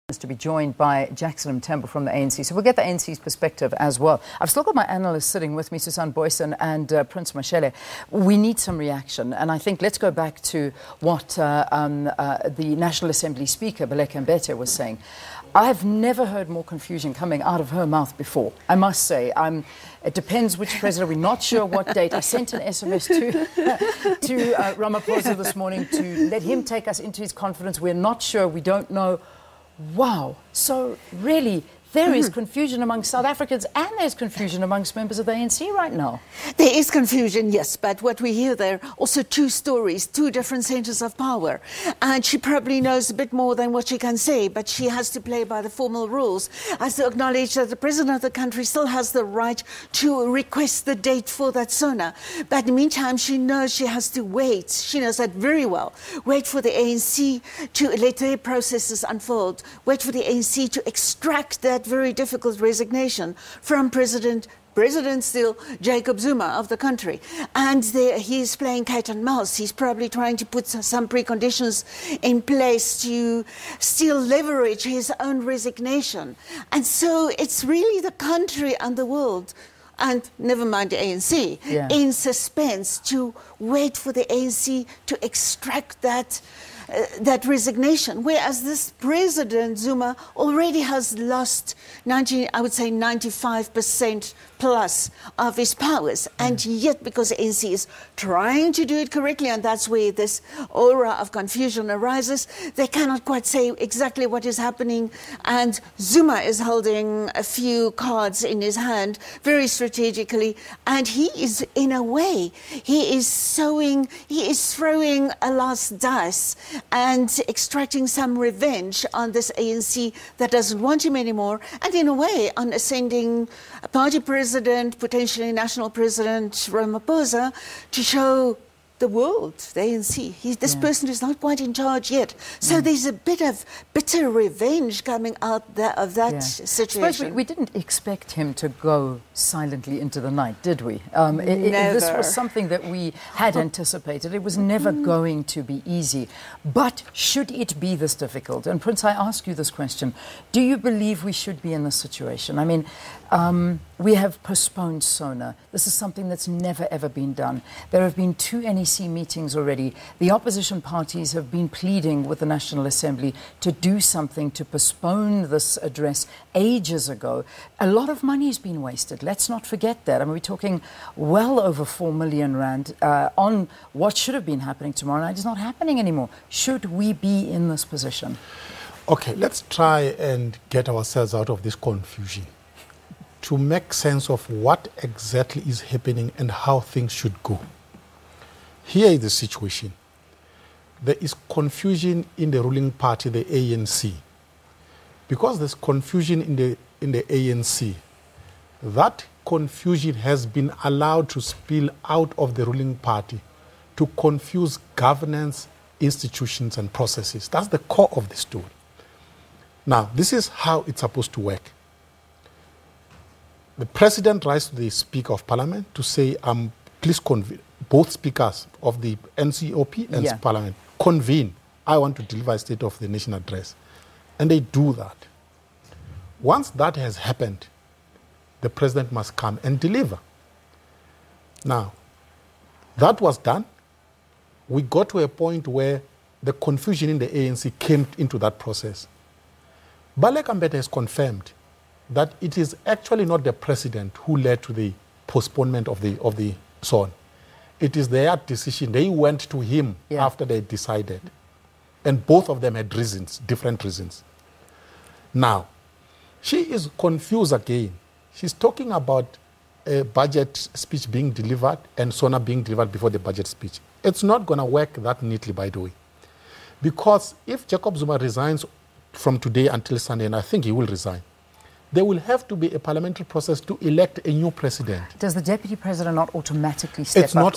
Is to be joined by Jackson Mthembu from the ANC. So we'll get the ANC's perspective as well. I've still got my analysts sitting with me, Susan Booysen and Prince Mashele. We need some reaction. And I think let's go back to what the National Assembly Speaker, Baleka Mbete, was saying. I've never heard more confusion coming out of her mouth before, I must say. It depends which president. We're not sure what date. I sent an SMS to Ramaphosa this morning to let him take us into his confidence. We're not sure. We don't know. Wow. So really, there is confusion among South Africans and there's confusion amongst members of the ANC right now. There is confusion, yes, but what we hear there, also two stories, two different centres of power. And she probably knows a bit more than what she can say, but she has to play by the formal rules. Has to acknowledge that the president of the country still has the right to request the date for that SONA. But in the meantime, she knows she has to wait. She knows that very well. Wait for the ANC to let their processes unfold. Wait for the ANC to extract that very difficult resignation from President still, Jacob Zuma of the country. And he's playing cat and mouse. He's probably trying to put some preconditions in place to still leverage his own resignation. And so it's really the country and the world, and never mind the ANC, in suspense to wait for the ANC to extract that resignation, whereas this President Zuma already has lost 95% plus of his powers, and yet because the ANC is trying to do it correctly, and that's where this aura of confusion arises, they cannot quite say exactly what is happening, and Zuma is holding a few cards in his hand very strategically, and he is, in a way, he is throwing a last dice and extracting some revenge on this ANC that doesn't want him anymore, and in a way on ascending a party president, potentially national president Ramaphosa, to show the world, the ANC, this person is not quite in charge yet. So there's a bit of bitter revenge coming out of that situation. We didn't expect him to go silently into the night, did we? This was something that we had anticipated. It was never going to be easy. But should it be this difficult? And Prince, I ask you this question. Do you believe we should be in this situation? I mean, we have postponed SONA. This is something that's never, ever been done. There have been 2 NEC meetings already. The opposition parties have been pleading with the National Assembly to do something to postpone this address ages ago. A lot of money has been wasted. Let's not forget that. I mean, we're talking well over 4 million rand on what should have been happening tomorrow night. It's not happening anymore. Should we be in this position? Okay, let's try and get ourselves out of this confusion to make sense of what exactly is happening and how things should go. Here is the situation. There is confusion in the ruling party, the ANC. Because there's confusion in the ANC, that confusion has been allowed to spill out of the ruling party to confuse governance, institutions and processes. That's the core of the story. Now, this is how it's supposed to work. The president writes to the Speaker of Parliament to say, please convene, both speakers of the NCOP and Parliament, convene. I want to deliver a State of the Nation address. And they do that. Once that has happened, the president must come and deliver. Now, that was done. We got to a point where the confusion in the ANC came into that process. Baleka Mbete has confirmed that it is actually not the president who led to the postponement of the SONA. It is their decision. They went to him after they decided. And both of them had reasons, different reasons. Now, she is confused again. She's talking about a budget speech being delivered and SONA being delivered before the budget speech. It's not going to work that neatly, by the way. Because if Jacob Zuma resigns from today until Sunday, and I think he will resign, there will have to be a parliamentary process to elect a new president. Does the deputy president not automatically step up to that role?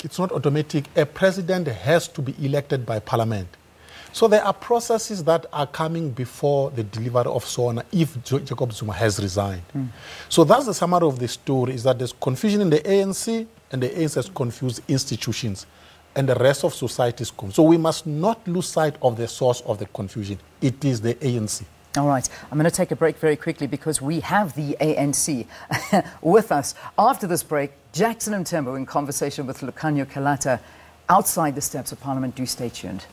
It's not automatic. A president has to be elected by parliament. So there are processes that are coming before the delivery of SONA if Jacob Zuma has resigned. So that's the summary of the story, is that there's confusion in the ANC, and the ANC has confused institutions. and the rest of society is confused. So we must not lose sight of the source of the confusion. It is the ANC. All right, I'm going to take a break very quickly because we have the ANC with us. After this break, Jackson and Tembo in conversation with Lucanio Kalata outside the steps of Parliament. Do stay tuned.